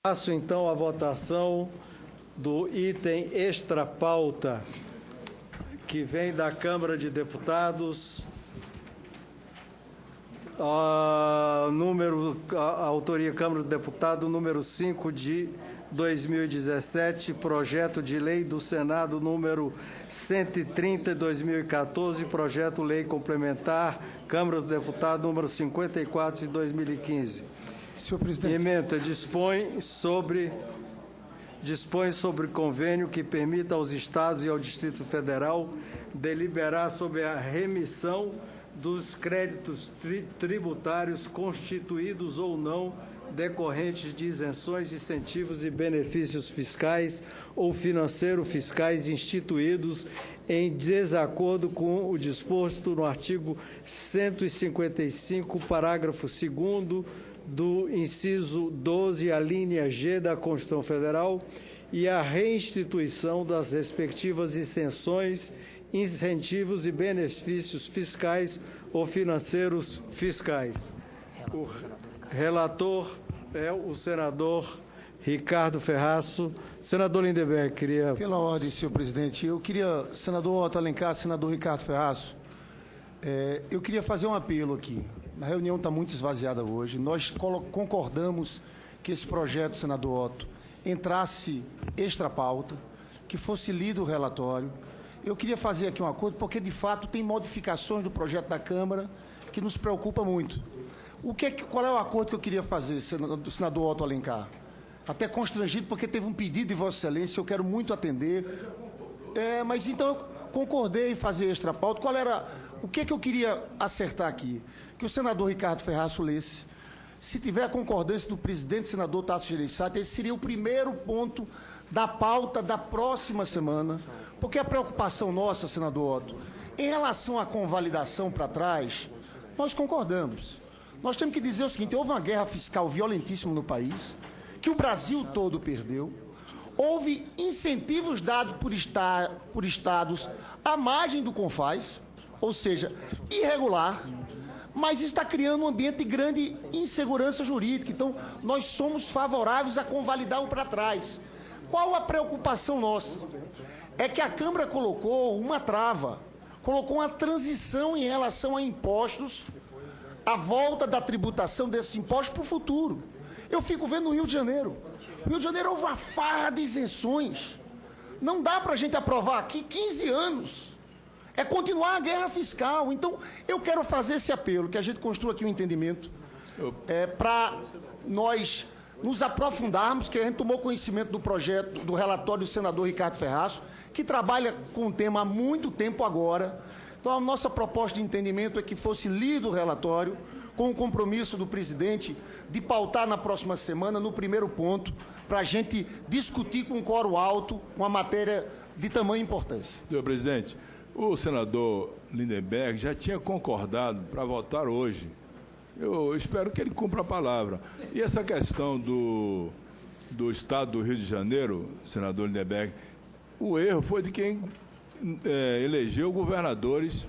Passo então a votação do item extra pauta, que vem da Câmara de Deputados, autoria Câmara de Deputados, número 5 de 2017, projeto de lei do Senado número 130 de 2014, projeto lei complementar, Câmara dos Deputados número 54 de 2015. Senhor presidente. Emenda dispõe sobre convênio que permita aos Estados e ao Distrito Federal deliberar sobre a remissão dos créditos tributários constituídos ou não decorrentes de isenções, incentivos e benefícios fiscais ou financeiro-fiscais instituídos em desacordo com o disposto no artigo 155, parágrafo 2º, do inciso 12, a linha G da Constituição Federal, e a reinstituição das respectivas isenções, incentivos e benefícios fiscais ou financeiros fiscais. O relator é o senador Ricardo Ferraço. Senador Lindenberg, queria... Pela ordem, senhor presidente, eu queria, senador Otto Alencar, senador Ricardo Ferraço, eu queria fazer um apelo aqui. A reunião está muito esvaziada hoje. Nós concordamos que esse projeto, senador Otto, entrasse extra pauta, que fosse lido o relatório. Eu queria fazer aqui um acordo, porque, de fato, tem modificações do projeto da Câmara que nos preocupa muito. Qual é o acordo que eu queria fazer, senador Otto Alencar? Até constrangido, porque teve um pedido de Vossa Excelência, eu quero muito atender. Mas, então, eu concordei em fazer extra pauta. O que eu queria acertar aqui? Que o senador Ricardo Ferraço lesse. Se tiver a concordância do presidente senador Tasso Gereissati, esse seria o primeiro ponto da pauta da próxima semana, porque a preocupação nossa, senador Otto, em relação à convalidação para trás, nós concordamos. Nós temos que dizer o seguinte: houve uma guerra fiscal violentíssima no país, que o Brasil todo perdeu, houve incentivos dados por estados à margem do CONFAS, ou seja, irregular, mas isso está criando um ambiente de grande insegurança jurídica. Então, nós somos favoráveis a convalidar o para trás. Qual a preocupação nossa? É que a Câmara colocou uma trava, colocou uma transição em relação a impostos, a volta da tributação desses impostos para o futuro. Eu fico vendo no Rio de Janeiro. No Rio de Janeiro houve uma farra de isenções. Não dá para a gente aprovar aqui 15 anos. É continuar a guerra fiscal. Então, eu quero fazer esse apelo, que a gente construa aqui um entendimento, para nós nos aprofundarmos, que a gente tomou conhecimento do projeto, do relatório do senador Ricardo Ferraço, que trabalha com o tema há muito tempo agora. Então, a nossa proposta de entendimento é que fosse lido o relatório, com o compromisso do presidente de pautar na próxima semana, no primeiro ponto, para a gente discutir com quórum alto uma matéria de tamanha importância. Senhor presidente, o senador Lindenberg já tinha concordado para votar hoje. Eu espero que ele cumpra a palavra. E essa questão do Estado do Rio de Janeiro, senador Lindenberg, o erro foi de quem elegeu governadores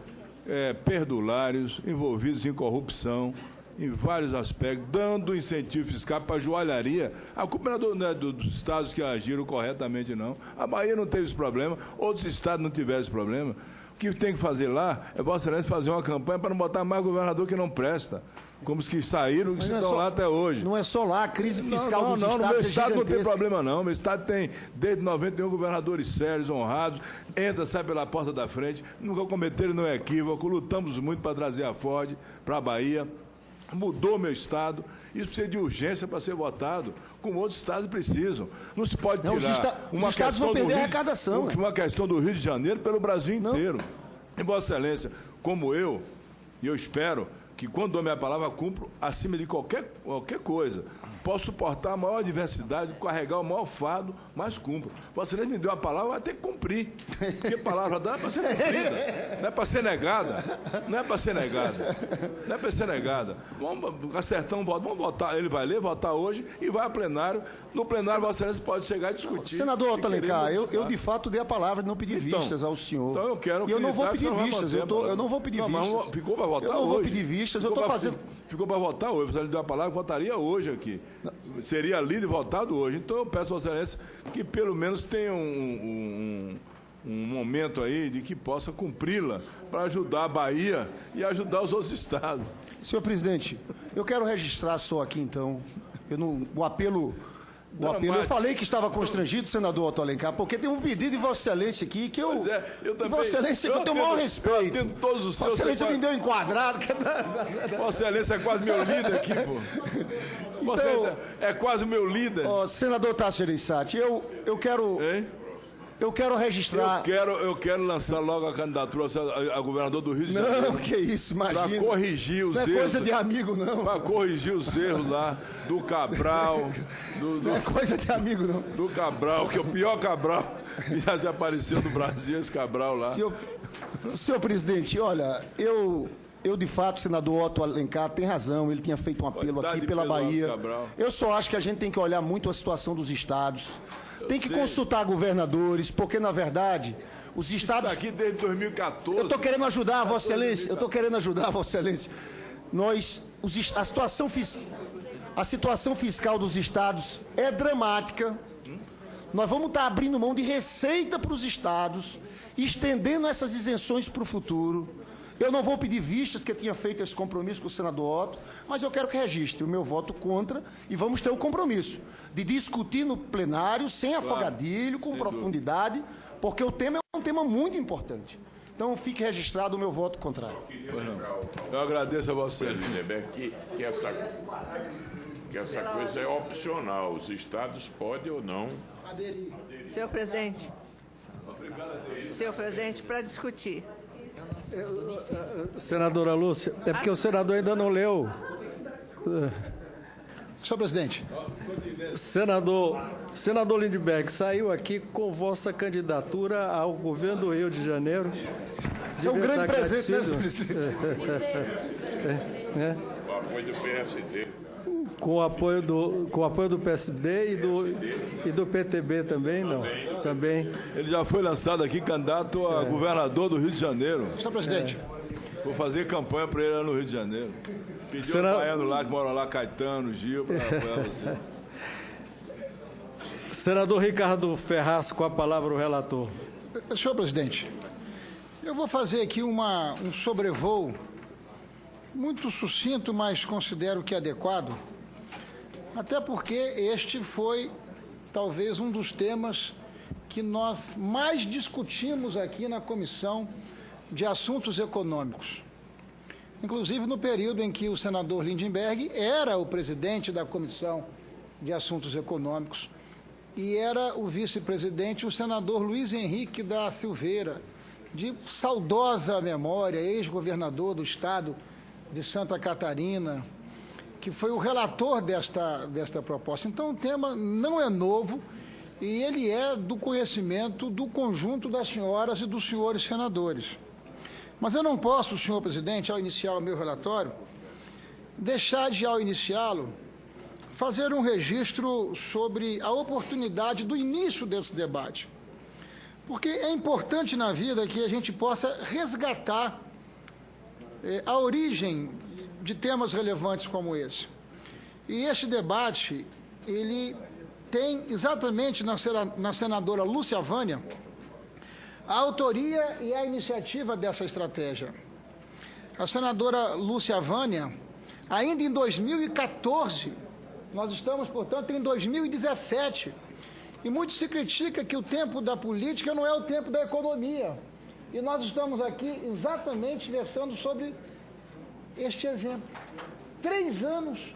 perdulários, envolvidos em corrupção, em vários aspectos, dando incentivo fiscal para a joalharia. A culpa não é dos estados que agiram corretamente, não. A Bahia não teve esse problema, outros estados não tiveram esse problema. O que tem que fazer lá é Vossa Excelência fazer uma campanha para não botar mais governador que não presta, como os que saíram e que estão lá até hoje. Não é só lá, a crise fiscal dos estados no meu estado não tem gigantesca. problema, não. Meu estado tem, desde 91, governadores sérios, honrados, entra, sai pela porta da frente, nunca cometeram nenhum equívoco, lutamos muito para trazer a Ford para a Bahia. Mudou meu estado, isso precisa de urgência para ser votado, como outros estados precisam. Não se pode tirar os estados vão perder a arrecadação. Uma questão do Rio de Janeiro pelo Brasil inteiro. E Vossa Excelência, como eu, e eu espero que quando dou minha palavra, cumpro acima de qualquer coisa. Posso suportar a maior adversidade, carregar o maior fardo, mas cumpro. Vossa Excelência me deu a palavra, vai ter que cumprir. Porque a palavra dá para ser cumprida. Não é para ser negada. Não é para ser negada. Não é para ser negada. Vamos acertar um voto. Vamos votar. Ele vai ler, votar hoje e vai a plenário. No plenário, Vossa Excelência pode chegar e discutir. Senador Otto Alencar, eu de fato dei a palavra de não pedir vistas ao senhor. Então eu quero que eu não vou pedir vistas. Eu não vou pedir vistas. Ficou para votar hoje. Eu não vou pedir vistas. Eu estou fazendo... ficou para votar hoje. Você lhe deu a palavra, votaria hoje aqui. Seria lido e votado hoje. Então eu peço a Vossa Excelência que pelo menos tenha um momento aí de que possa cumpri-la para ajudar a Bahia e ajudar os outros estados. Senhor presidente, eu quero registrar só aqui, então, o apelo... Eu falei que estava constrangido, senador Otto Alencar, porque tem um pedido de Vossa Excelência aqui que eu... Pois é, eu também... Vossa Excelência, eu tenho o maior respeito. Eu atendo todos os seus... Vossa Excelência me deu enquadrado. Vossa Excelência é quase meu líder aqui, pô. Vossa Excelência é quase meu líder. Senador Tasso Gereissati, eu quero... Hein? Eu quero registrar... Eu quero lançar logo a candidatura a governador do Rio de Janeiro. Não, que isso, imagina. Para corrigir os erros. Não é coisa de amigo, não. Para corrigir os erros lá do Cabral. Não é coisa de amigo, não. Do Cabral, que é o pior Cabral que já se apareceu no Brasil, esse Cabral lá. Senhor presidente, olha, eu de fato, o senador Otto Alencar tem razão, ele tinha feito um apelo aqui pela Bahia. Eu só acho que a gente tem que olhar muito a situação dos estados. Tem que consultar governadores, porque, na verdade, os estados... Isso aqui desde 2014. Eu estou querendo ajudar a Vossa Excelência. A situação fiscal dos estados é dramática. Nós vamos estar abrindo mão de receita para os estados, estendendo essas isenções para o futuro. Eu não vou pedir vistas, porque eu tinha feito esse compromisso com o senador Otto, mas eu quero que registre o meu voto contra e vamos ter o compromisso de discutir no plenário, sem afogadilho, com profundidade, porque o tema é um tema muito importante. Então, fique registrado o meu voto contrário. Eu agradeço a você. Que essa coisa é opcional. Os estados podem ou não aderir. Senhor presidente, para discutir. Senadora Lúcia, é porque o senador ainda não leu. Senhor presidente. Senador Lindbergh, saiu aqui com vossa candidatura ao governo do Rio de Janeiro. Você é um grande presente, né, senhor presidente? o apoio do PSD. Com o apoio do PSD e do PTB também, não? Também. Ele já foi lançado aqui candidato a governador do Rio de Janeiro. Senhor presidente. Vou fazer campanha para ele lá no Rio de Janeiro. Pediu ao baiano lá, que mora lá, Caetano, Gil, para apoiar você. Senador Ricardo Ferraz, com a palavra o relator. Senhor presidente, eu vou fazer aqui um sobrevoo muito sucinto, mas considero que adequado, até porque este foi talvez um dos temas que nós mais discutimos aqui na Comissão de Assuntos Econômicos. Inclusive no período em que o senador Lindbergh era o presidente da Comissão de Assuntos Econômicos e era o vice-presidente o senador Luiz Henrique da Silveira, de saudosa memória, ex-governador do estado de Santa Catarina, que foi o relator desta proposta. Então, o tema não é novo e ele é do conhecimento do conjunto das senhoras e dos senhores senadores. Mas eu não posso, senhor presidente, ao iniciar o meu relatório, deixar de, ao iniciá-lo, fazer um registro sobre a oportunidade do início desse debate. Porque é importante na vida que a gente possa resgatar a origem de temas relevantes como esse. E este debate, ele tem exatamente na senadora Lúcia Vânia a autoria e a iniciativa dessa estratégia. A senadora Lúcia Vânia, ainda em 2014, nós estamos, portanto, em 2017, e muito se critica que o tempo da política não é o tempo da economia. E nós estamos aqui exatamente versando sobre este exemplo. 3 anos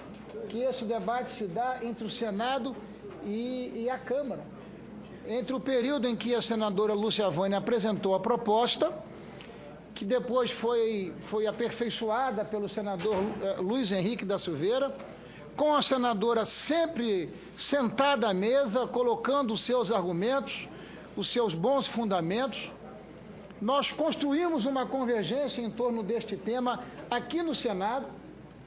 que esse debate se dá entre o Senado e a Câmara. Entre o período em que a senadora Lúcia Vânia apresentou a proposta, que depois foi aperfeiçoada pelo senador Luiz Henrique da Silveira, com a senadora sempre sentada à mesa, colocando os seus argumentos, os seus bons fundamentos. Nós construímos uma convergência em torno deste tema aqui no Senado.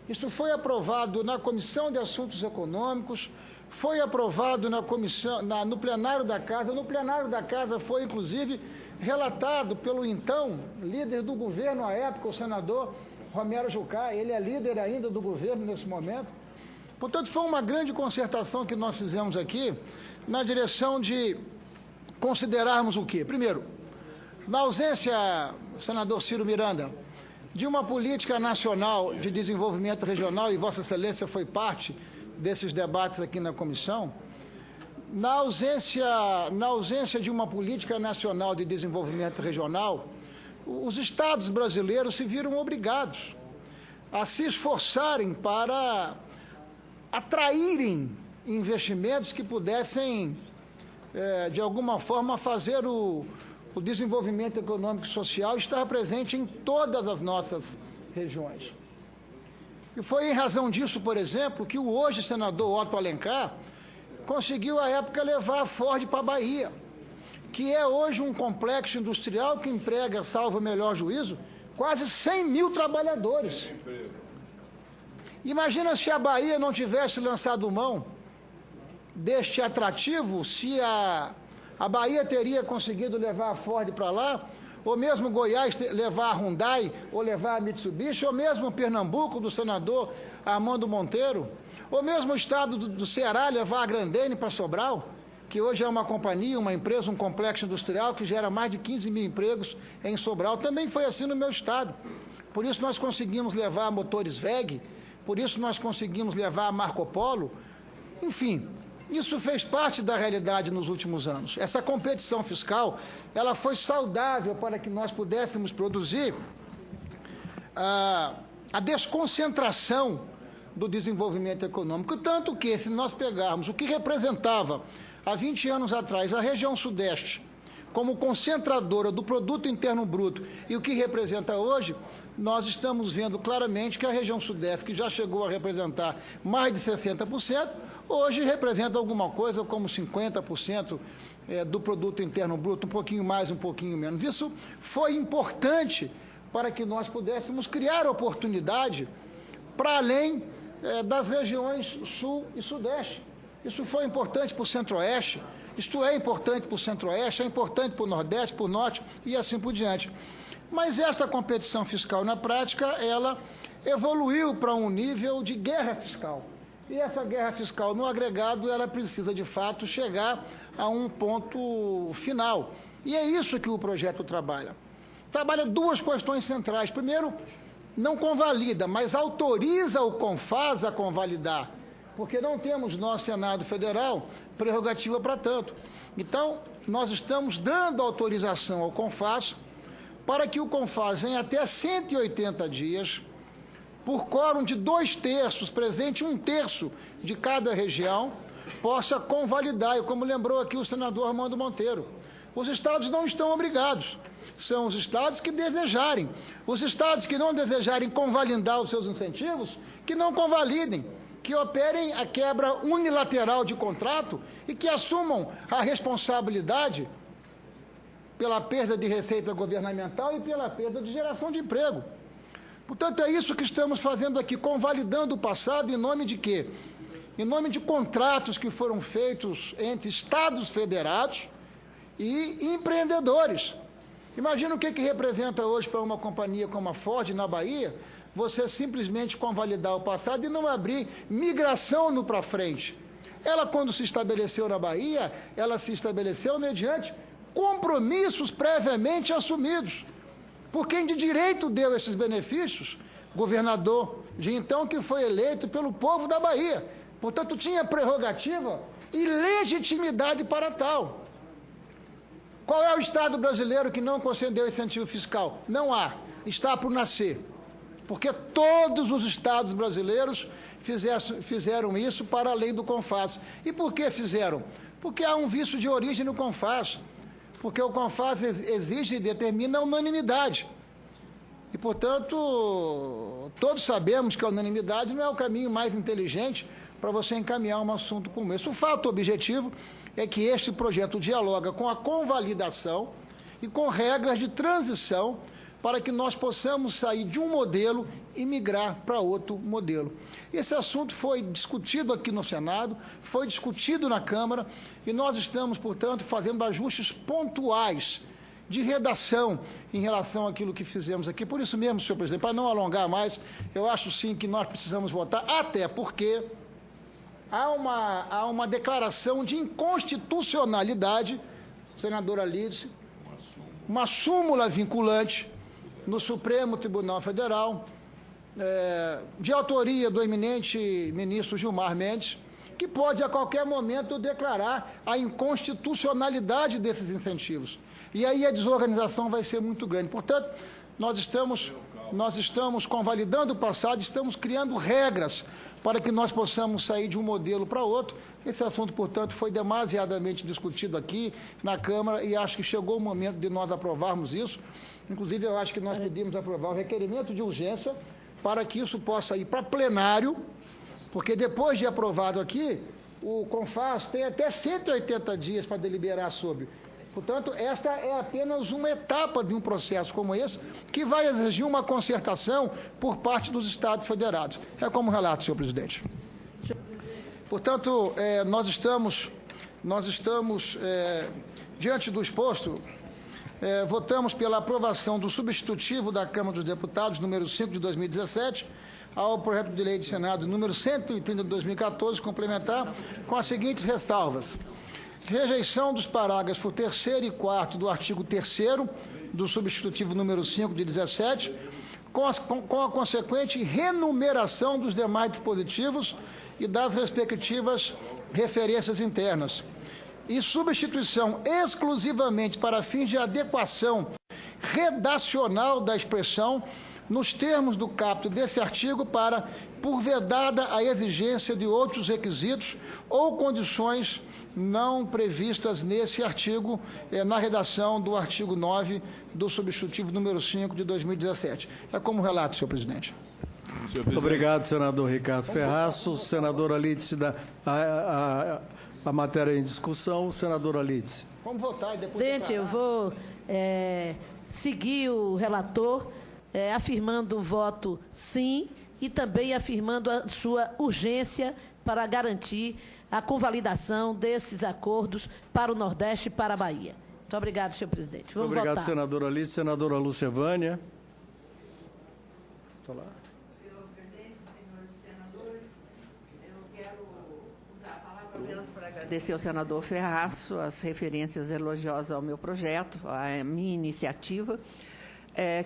Isso foi aprovado na Comissão de Assuntos Econômicos, foi aprovado no plenário da Casa. No plenário da Casa foi, inclusive, relatado pelo então líder do governo à época, o senador Romero Jucá, ele é líder ainda do governo nesse momento. Portanto, foi uma grande concertação que nós fizemos aqui, na direção de considerarmos o quê? Primeiro, na ausência, senador Ciro Miranda, de uma política nacional de desenvolvimento regional, e Vossa Excelência foi parte desses debates aqui na comissão, na ausência de uma política nacional de desenvolvimento regional, os estados brasileiros se viram obrigados a se esforçarem para atraírem investimentos que pudessem, de alguma forma, fazer o desenvolvimento econômico e social estar presente em todas as nossas regiões. E foi em razão disso, por exemplo, que o hoje senador Otto Alencar conseguiu, à época, levar a Ford para a Bahia, que é hoje um complexo industrial que emprega, salvo o melhor juízo, quase 100 mil trabalhadores. Imagina se a Bahia não tivesse lançado mão deste atrativo, se a Bahia teria conseguido levar a Ford para lá, ou mesmo Goiás levar a Hyundai, ou levar a Mitsubishi, ou mesmo Pernambuco, do senador Armando Monteiro, ou mesmo o estado do Ceará levar a Grandene para Sobral, que hoje é uma companhia, uma empresa, um complexo industrial que gera mais de 15 mil empregos em Sobral. Também foi assim no meu estado. Por isso nós conseguimos levar a Motores WEG, por isso nós conseguimos levar a Marco Polo. Enfim, isso fez parte da realidade nos últimos anos. Essa competição fiscal, ela foi saudável para que nós pudéssemos produzir a desconcentração do desenvolvimento econômico. Tanto que, se nós pegarmos o que representava há 20 anos atrás a região Sudeste como concentradora do produto interno bruto e o que representa hoje, nós estamos vendo claramente que a região Sudeste, que já chegou a representar mais de 60%, hoje representa alguma coisa como 50% do produto interno bruto, um pouquinho mais, um pouquinho menos. Isso foi importante para que nós pudéssemos criar oportunidade para além das regiões Sul e Sudeste. Isso foi importante para o Centro-Oeste, isto é importante para o Centro-Oeste, é importante para o Nordeste, para o Norte e assim por diante. Mas essa competição fiscal, na prática, ela evoluiu para um nível de guerra fiscal. E essa guerra fiscal, no agregado, ela precisa, de fato, chegar a um ponto final. E é isso que o projeto trabalha. Trabalha duas questões centrais. Primeiro, não convalida, mas autoriza o CONFAS a convalidar, porque não temos nós, Senado Federal, prerrogativa para tanto. Então, nós estamos dando autorização ao CONFAS para que o CONFAS, em até 180 dias, por quórum de 2/3, presente 1/3 de cada região, possa convalidar. E como lembrou aqui o senador Armando Monteiro, os estados não estão obrigados. São os estados que desejarem. Os estados que não desejarem convalidar os seus incentivos, que não convalidem, que operem a quebra unilateral de contrato e que assumam a responsabilidade pela perda de receita governamental e pela perda de geração de emprego. Portanto, é isso que estamos fazendo aqui, convalidando o passado em nome de quê? Em nome de contratos que foram feitos entre estados federados e empreendedores. Imagina o que representa hoje para uma companhia como a Ford na Bahia, você simplesmente convalidar o passado e não abrir migração no para frente. Ela, quando se estabeleceu na Bahia, ela se estabeleceu mediante compromissos previamente assumidos por quem de direito deu esses benefícios, governador de então, que foi eleito pelo povo da Bahia. Portanto, tinha prerrogativa e legitimidade para tal. Qual é o Estado brasileiro que não concedeu incentivo fiscal? Não há. Está por nascer. Porque todos os estados brasileiros fizeram isso para além do CONFAS. E por que fizeram? Porque há um vício de origem no CONFAS. Porque o CONFAS exige e determina a unanimidade. E, portanto, todos sabemos que a unanimidade não é o caminho mais inteligente para você encaminhar um assunto como esse. O fato objetivo é que este projeto dialoga com a convalidação e com regras de transição para que nós possamos sair de um modelo e migrar para outro modelo. Esse assunto foi discutido aqui no Senado, foi discutido na Câmara, e nós estamos, portanto, fazendo ajustes pontuais de redação em relação àquilo que fizemos aqui. Por isso mesmo, senhor presidente, para não alongar mais, eu acho sim que nós precisamos votar, até porque há uma declaração de inconstitucionalidade, senadora Lídice, uma súmula vinculante no Supremo Tribunal Federal, de autoria do eminente ministro Gilmar Mendes, que pode a qualquer momento declarar a inconstitucionalidade desses incentivos. E aí a desorganização vai ser muito grande. Portanto, nós estamos convalidando o passado, estamos criando regras para que nós possamos sair de um modelo para outro. Esse assunto, portanto, foi demasiadamente discutido aqui na Câmara e acho que chegou o momento de nós aprovarmos isso. Inclusive, eu acho que nós podíamos aprovar o requerimento de urgência para que isso possa ir para plenário, porque depois de aprovado aqui, o CONFAS tem até 180 dias para deliberar sobre. Portanto, esta é apenas uma etapa de um processo como esse, que vai exigir uma concertação por parte dos Estados federados. É como relato, senhor presidente. Portanto, nós estamos diante do exposto, votamos pela aprovação do substitutivo da Câmara dos Deputados, número 5 de 2017, ao projeto de lei de Senado número 130 de 2014, complementar, com as seguintes ressalvas. Rejeição dos parágrafos 3º e 4º do artigo 3º do substitutivo número 5 de 17, com a consequente renumeração dos demais dispositivos e das respectivas referências internas. E substituição exclusivamente para fins de adequação redacional da expressão nos termos do caput desse artigo para, por vedada a exigência de outros requisitos ou condições não previstas nesse artigo, na redação do artigo 9 do substitutivo número 5 de 2017. É como relato, senhor presidente. Muito obrigado, senador Ricardo Ferraço. Senadora Lídice, a matéria em discussão. Senadora Lídice. Vamos votar e depois... Presidente, eu vou seguir o relator, afirmando o voto sim e também afirmando a sua urgência para garantir a convalidação desses acordos para o Nordeste e para a Bahia. Muito obrigado, senhor presidente. Vamos Muito obrigado, votar. senadora Lídice. Senadora Lúcia Vânia. Falar. Senhor presidente, senhores senadores, eu quero usar a palavra apenas para agradecer ao senador Ferraço as referências elogiosas ao meu projeto, à minha iniciativa.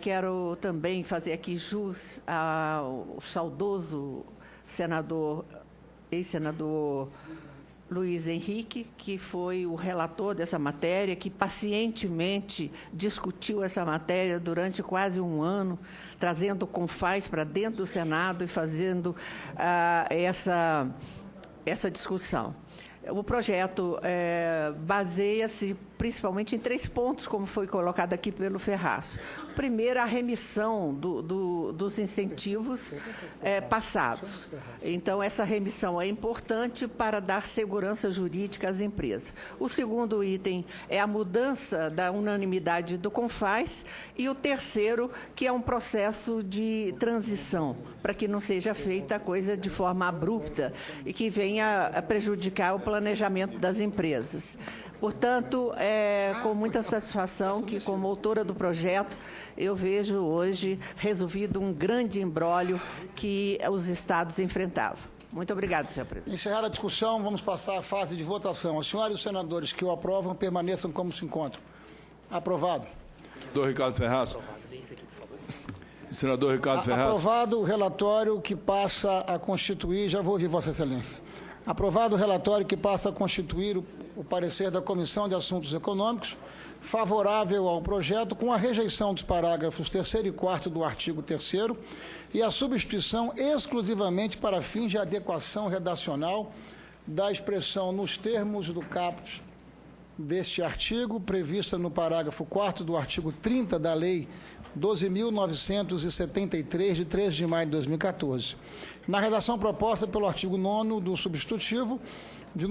Quero também fazer aqui jus ao saudoso senador, ex-senador Luiz Henrique, que foi o relator dessa matéria, que pacientemente discutiu essa matéria durante quase um ano, trazendo o CONFAS para dentro do Senado e fazendo essa discussão. O projeto baseia-se principalmente em 3 pontos, como foi colocado aqui pelo Ferraço. Primeiro, a remissão dos incentivos passados. Então, essa remissão é importante para dar segurança jurídica às empresas. O segundo item é a mudança da unanimidade do CONFAS. E o terceiro, que é um processo de transição, para que não seja feita a coisa de forma abrupta e que venha a prejudicar o planejamento das empresas. Portanto, com muita satisfação que, como autora do projeto, eu vejo hoje resolvido um grande imbróglio que os estados enfrentavam. Muito obrigado, senhor presidente. Encerrada a discussão, vamos passar à fase de votação. Os senhores e os senadores que o aprovam permaneçam como se encontram. Aprovado. Senador Ricardo Ferraço. Senador Ricardo Ferraço. Aprovado o relatório que passa a constituir... Já vou ouvir Vossa Excelência. Aprovado o relatório que passa a constituir o parecer da Comissão de Assuntos Econômicos, favorável ao projeto, com a rejeição dos parágrafos 3º e 4º do artigo 3º e a substituição exclusivamente para fins de adequação redacional da expressão nos termos do caput deste artigo, prevista no parágrafo 4º do artigo 30 da Lei 12.973, de 13 de maio de 2014. Na redação proposta pelo artigo 9º do substitutivo, de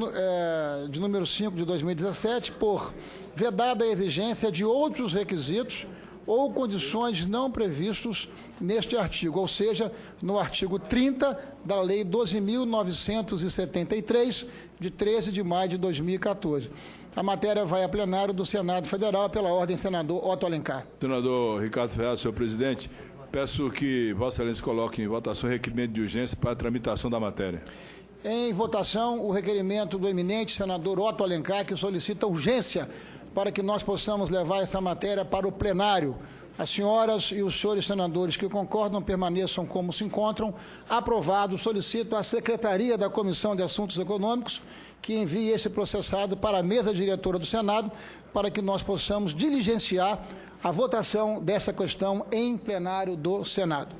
número 5 de 2017, por vedada a exigência de outros requisitos ou condições não previstos neste artigo, ou seja, no artigo 30 da Lei 12.973, de 13 de maio de 2014. A matéria vai a plenário do Senado Federal pela ordem senador Otto Alencar. Senador Ricardo Ferraz, senhor presidente, peço que Vossa Excelência coloque em votação o requerimento de urgência para a tramitação da matéria. Em votação, o requerimento do eminente senador Otto Alencar, que solicita urgência para que nós possamos levar essa matéria para o plenário. As senhoras e os senhores senadores que concordam permaneçam como se encontram. Aprovado, solicito à Secretaria da Comissão de Assuntos Econômicos que envie esse processado para a mesa diretora do Senado para que nós possamos diligenciar a votação dessa questão em plenário do Senado.